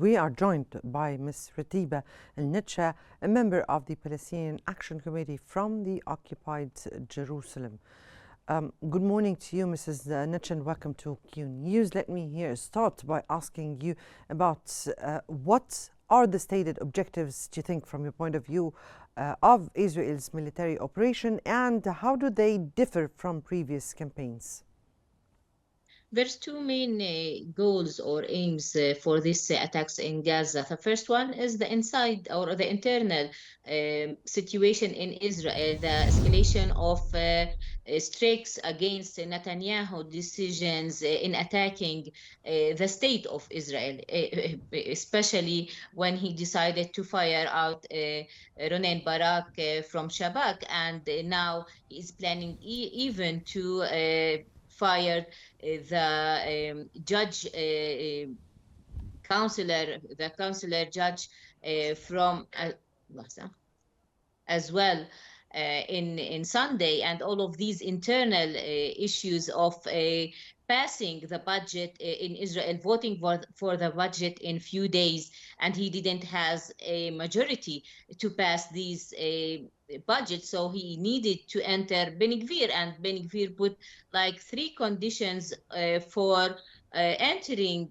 we are joined by Ms. Ratiba El Natsha, a member of the Palestinian Action Committee from the occupied Jerusalem. Good morning to you, Mrs. Natsha, and welcome to Qnews. Let me here start by asking you about what are the stated objectives, do you think, from your point of view, of Israel's military operation, and how do they differ from previous campaigns? There's two main goals or aims for these attacks in Gaza. The first one is the inside or the internal situation in Israel, the escalation of strikes against Netanyahu decisions in attacking the state of Israel, especially when he decided to fire out Ronen Barak from Shabak, and now he is planning even to fire the judge, counselor judge from as well in Sunday, and all of these internal issues of passing the budget in Israel, voting for the budget in few days, and he didn't has a majority to pass these budget, so he needed to enter Ben Gvir, and Ben Gvir put like three conditions for entering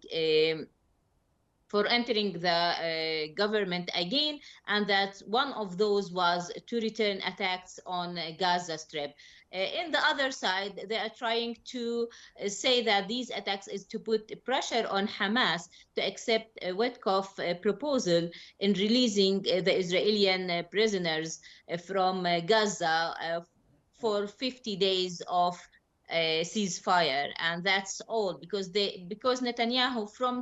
the government again, and that one of those was to return attacks on Gaza Strip. In the other side, they are trying to say that these attacks is to put pressure on Hamas to accept a Witkoff proposal in releasing the Israeli prisoners from Gaza for 50 days of ceasefire, and that's all because Netanyahu from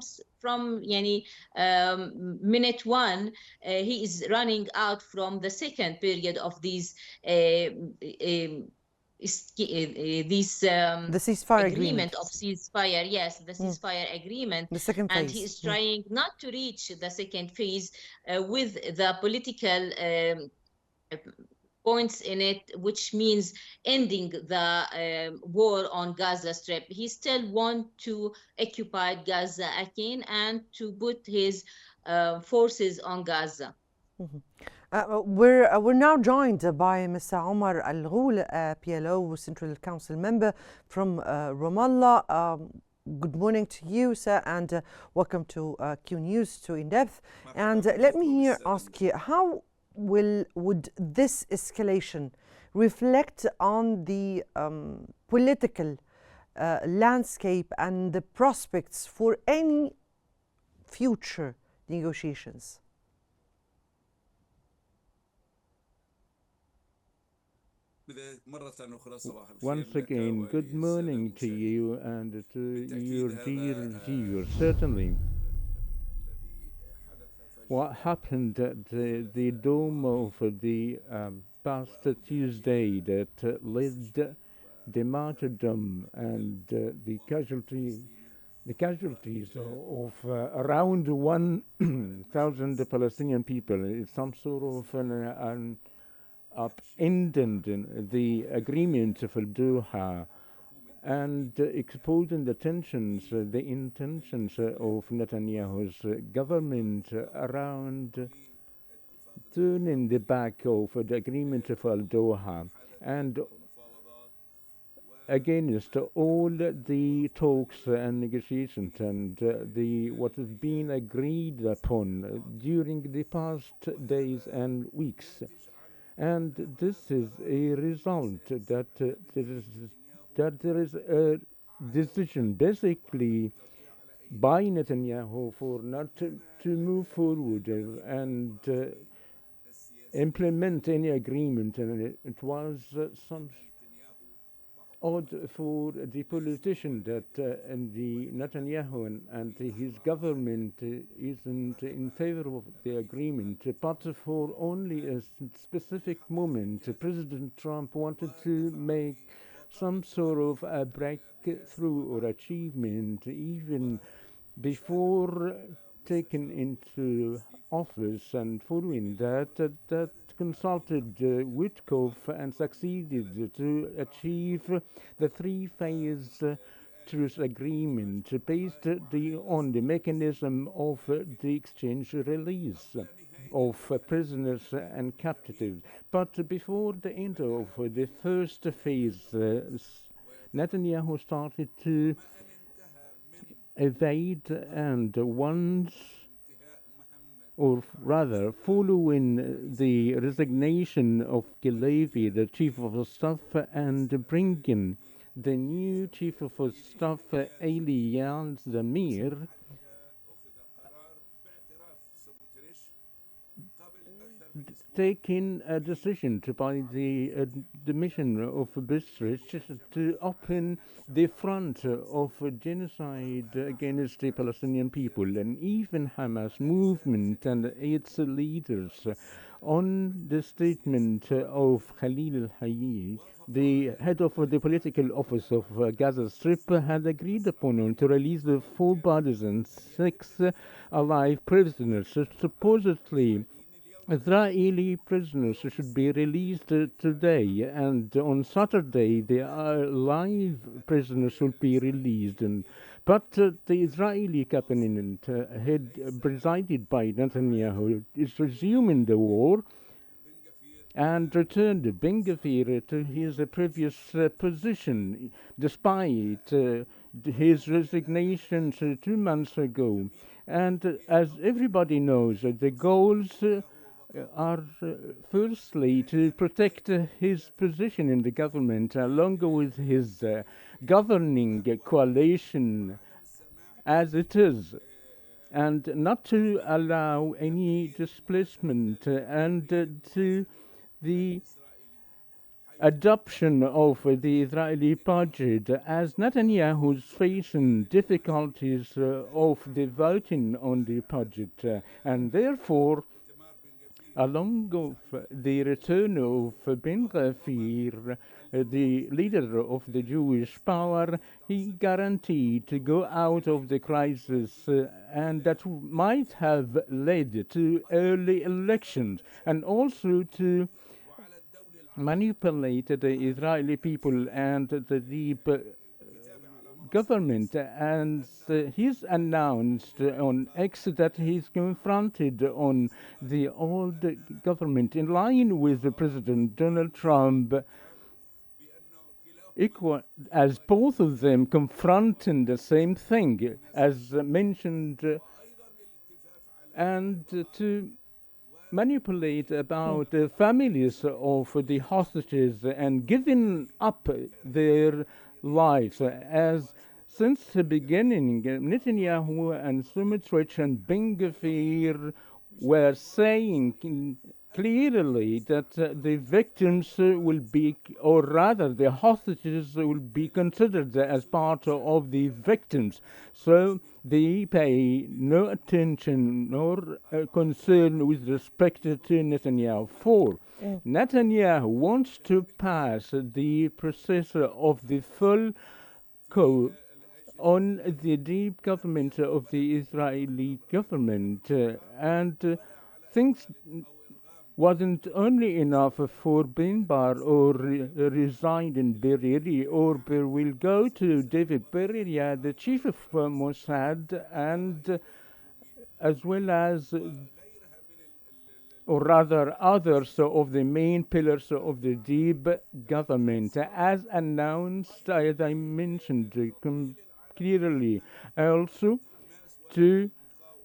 minute one he is running out from the second period of these the ceasefire agreement of ceasefire, yes, the ceasefire agreement, the second phase, and he is trying not to reach the second phase with the political points in it, which means ending the war on Gaza Strip. He still wants to occupy Gaza again and to put his forces on Gaza. We're now joined by Mr. Omar al-Ghoul, PLO Central Council member from Ramallah. Good morning to you, sir, and welcome to Qnews, to In Depth. And let me here ask you, how would this escalation reflect on the political landscape and the prospects for any future negotiations? Once again, good morning to you and to your dear viewers. Certainly, what happened at the dome of the past Tuesday that led the martyrdom and the casualties of around 1,000 Palestinian people is some sort of an upending the agreement of Doha and exposing the tensions, the intentions of Netanyahu's government around turning the back of the agreement of Doha and against all the talks and negotiations and what has been agreed upon during the past days and weeks. And this is a result that there is a decision basically by Netanyahu for not to move forward and implement any agreement, and it was some odd for the politician that the Netanyahu and his government isn't in favor of the agreement, but for only a specific moment, President Trump wanted to make some sort of a breakthrough or achievement even before taking into office, and following that consulted Witkoff and succeeded to achieve the three-phase truce agreement based on the mechanism of the exchange release of prisoners and captives. But before the end of the first phase, Netanyahu started to evade, and once, or rather, following the resignation of Galevi, the chief of staff, and bringing the new chief of staff, Eli Zamir, taking a decision by the mission of Bistrich to open the front of genocide against the Palestinian people, and even Hamas movement and its leaders. On the statement of Khalil al-Hayy, the head of the political office of Gaza Strip had agreed upon to release the 4 bodies and 6 alive prisoners. Supposedly, Israeli prisoners should be released today, and on Saturday the live prisoners will be released. But the Israeli cabinet, presided by Netanyahu, is resuming the war and returned Ben Gvir to his previous position, despite his resignation 2 months ago. And as everybody knows, the goals are firstly to protect his position in the government along with his governing coalition as it is, and not to allow any displacement, and to the adoption of the Israeli budget, as Netanyahu is facing difficulties of the voting on the budget, and therefore, along with the return of Ben Gvir, the leader of the Jewish power, he guaranteed to go out of the crisis, and that might have led to early elections, and also to manipulate the Israeli people and the deep government. And he's announced on X that he's confronted on the old government in line with President Donald Trump, equal as both of them confronting the same thing as mentioned, and to manipulate about the families of the hostages and giving up their lives. As since the beginning, Netanyahu and Smotrich and Ben Gvir were saying clearly that the victims will be, or rather the hostages will be considered as part of the victims. So they pay no attention nor concern with respect to Netanyahu. Netanyahu wants to pass the process of the full code on the deep government of the Israeli government, and things wasn't only enough for Ben Bar or reside in Be'eri, or will go to David Beria, the chief of Mossad, and as well as, or rather others of the main pillars of the deep government, as announced, as I mentioned clearly, also to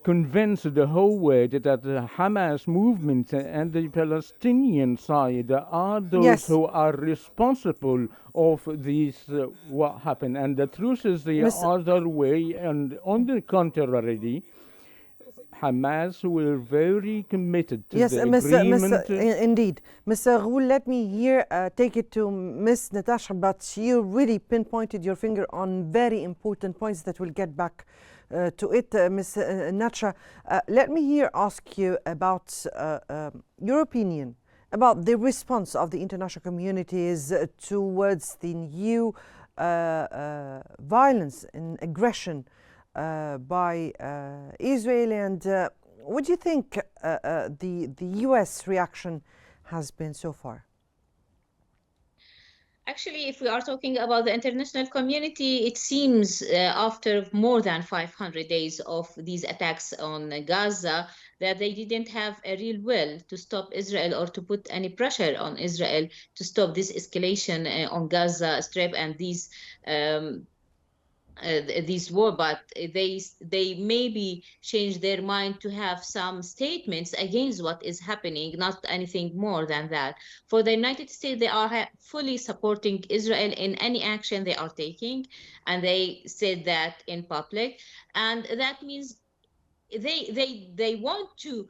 convince the whole world that the Hamas movement and the Palestinian side are those who are responsible of this, what happened. And the truth is the other way, and on the contrary, Hamas were very committed to the agreement. Indeed. Mr. Ghoul, let me here take it to Ms. Natasha, but you really pinpointed your finger on very important points that we'll get back to it. Ms. Natsha, let me here ask you about your opinion about the response of the international communities towards the new violence and aggression by Israel, and what do you think the U.S. reaction has been so far? Actually, if we are talking about the international community, it seems after more than 500 days of these attacks on Gaza that they didn't have a real will to stop Israel or to put any pressure on Israel to stop this escalation on Gaza Strip and um, these war, but they maybe change their mind to have some statements against what is happening, not anything more than that. For the United States, they are fully supporting Israel in any action they are taking, and they said that in public, and that means they want to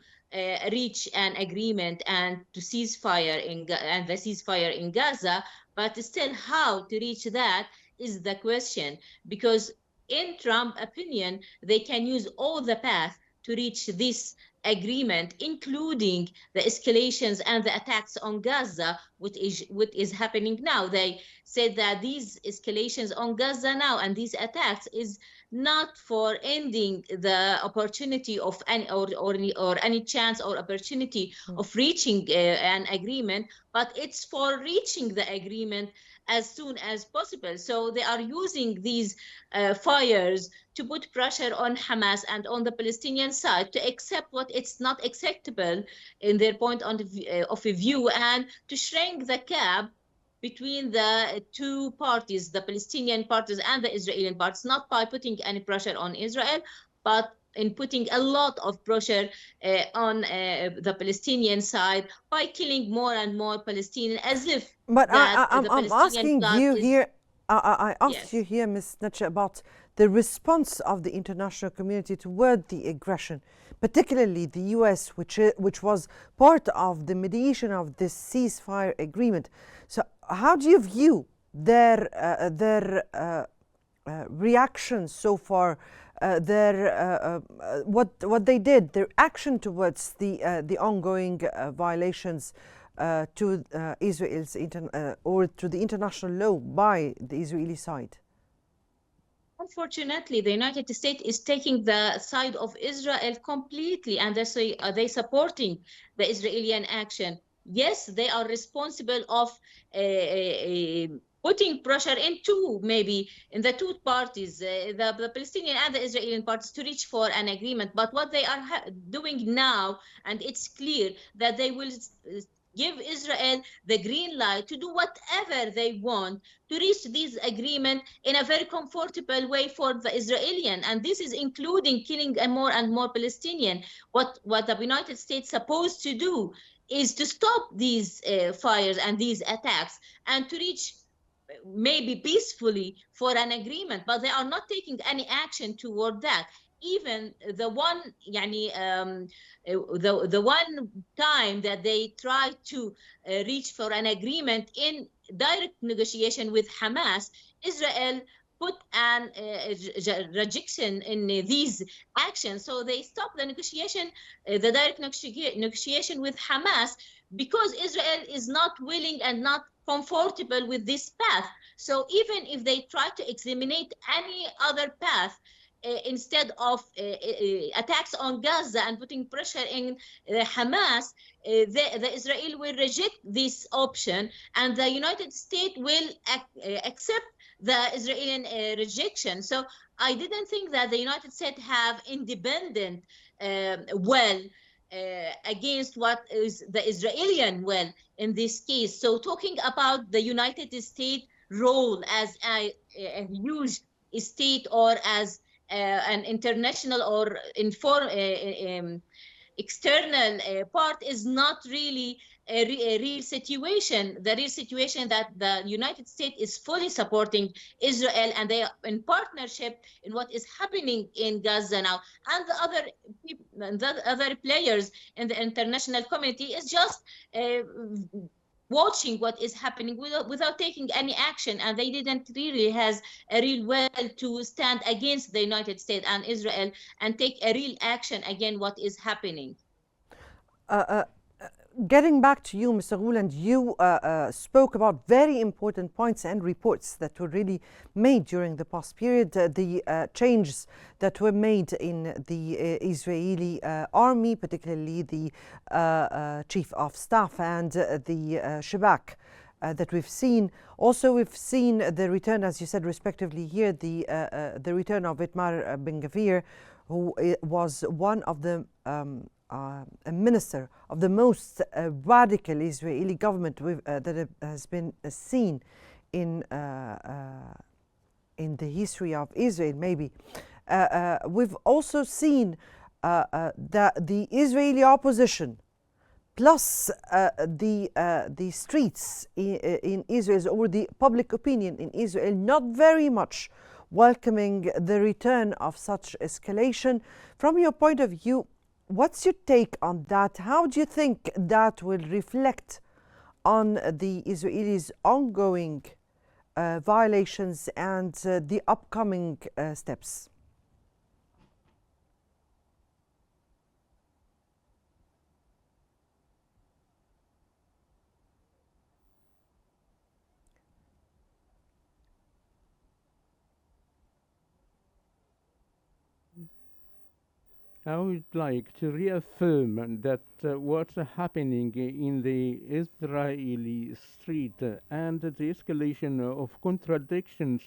reach an agreement and to ceasefire and the ceasefire in Gaza, but still how to reach that is the question, because in Trump opinion they can use all the path to reach this agreement, including the escalations and the attacks on Gaza, what is happening now. They said that these escalations on Gaza now and these attacks is not for ending the opportunity of any chance or opportunity of reaching an agreement, but it's for reaching the agreement as soon as possible. So they are using these fires to put pressure on Hamas and on the Palestinian side to accept what it's not acceptable in their point of view, and to shrink the gap between the two parties, the Palestinian parties and the Israeli parties, not by putting any pressure on Israel, but in putting a lot of pressure on the Palestinian side by killing more and more Palestinians, as if But that the I'm Palestinian asking blood you is. here, I asked you Yes. here, Ms. Natsha, about the response of the international community toward the aggression, particularly the US, which was part of the mediation of this ceasefire agreement. So how do you view their reaction so far, what they did, their action towards the ongoing violations to Israel's or to the international law by the Israeli side? Unfortunately, the United States is taking the side of Israel completely, and they say they supporting the Israeli action. Yes, they are responsible of putting pressure into maybe in the two parties, the Palestinian and the Israeli parties, to reach for an agreement. But what they are doing now, and it's clear that they will give Israel the green light to do whatever they want to reach this agreement in a very comfortable way for the Israeli, and this is including killing more and more Palestinian. What the United States supposed to do is to stop these fires and these attacks and to reach maybe peacefully for an agreement, but they are not taking any action toward that. Even the one the one time that they try to reach for an agreement in direct negotiation with Hamas, Israel put an rejection in these actions. So they stopped the negotiation, the direct negotiation with Hamas, because Israel is not willing and not comfortable with this path. So even if they try to eliminate any other path, instead of attacks on Gaza and putting pressure in Hamas, the Israel will reject this option, and the United States will accept the Israeli rejection. So I didn't think that the United States have independent will against what is the Israeli will in this case. So talking about the United States role as a huge state or as an international or external part is not really a real situation. The real situation that the United States is fully supporting Israel, and they are in partnership in what is happening in Gaza now, and the other people, and the other players in the international community is just watching what is happening without taking any action, and they didn't really has a real will to stand against the United States and Israel and take a real action against what is happening. Getting back to you, Mr. Ghouland, you spoke about very important points and reports that were really made during the past period. The changes that were made in the Israeli army, particularly the chief of staff and the Shabak that we've seen. Also, we've seen the return, as you said, respectively here, the return of Itamar Ben Gvir, who was one of the a minister of the most radical Israeli government that has been seen in the history of Israel, maybe. We've also seen the Israeli opposition plus the streets in Israel, or the public opinion in Israel, not very much welcoming the return of such escalation. From your point of view, what's your take on that? How do you think that will reflect on the Israelis' ongoing violations and the upcoming steps? I would like to reaffirm that what's happening in the Israeli street and the escalation of contradictions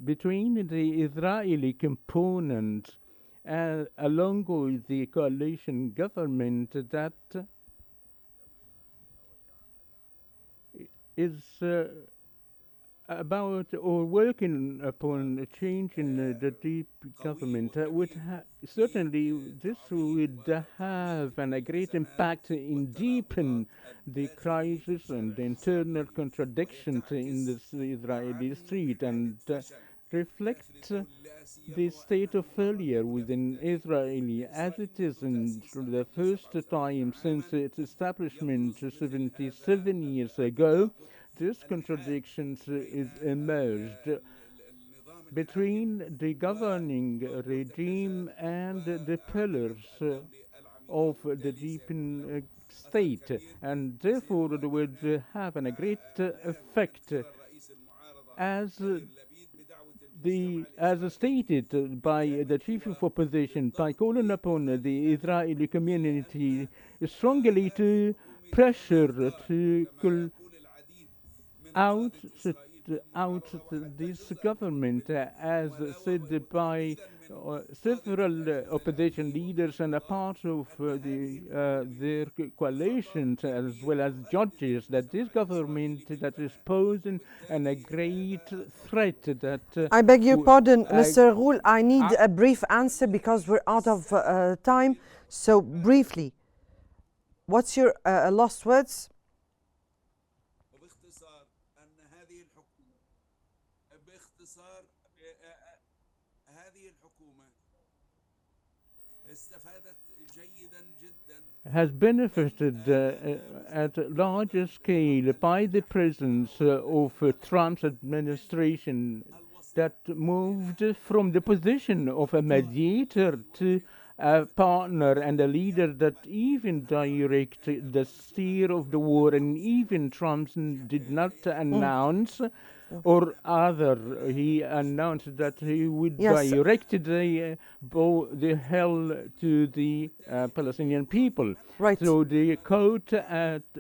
between the Israeli component along with the coalition government that is about or working upon a change in the deep government would certainly this would have a great impact in deepen the crisis and the internal contradictions in this Israeli street and reflect the state of failure within Israel as it is in the first time since its establishment 77 years ago. This contradiction is emerged between the governing regime and the pillars of the deepened state, and therefore it would have a great effect as stated by the chief of opposition, by calling upon the Israeli community strongly to pressure to out this government, as said by several opposition leaders and a part of their coalitions, as well as judges, that this government that is posing a great threat that... I beg your pardon, Mr. al-Ghoul, I need a brief answer because we're out of time. So briefly, what's your last words? Has benefited at a larger scale by the presence of Trump's administration that moved from the position of a mediator to a partner and a leader that even direct the steer of the war, and even Trump did not announce or other. He announced that he would direct the hell to the Palestinian people. Right. So the court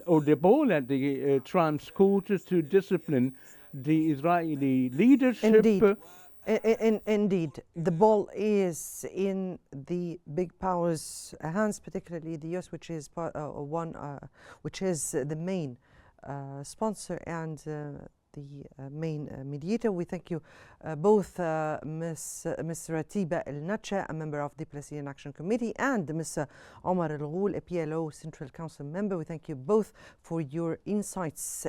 or the ball at the Trump's court to discipline the Israeli leadership. Indeed. Indeed, the ball is in the big powers' hands, particularly the U.S., which is which is the main sponsor and the main mediator. We thank you both, Ms. Ratiba El Natsha, a member of the Palestinian Action Committee, and Mr. Omar al-Ghoul, a PLO Central Council member. We thank you both for your insights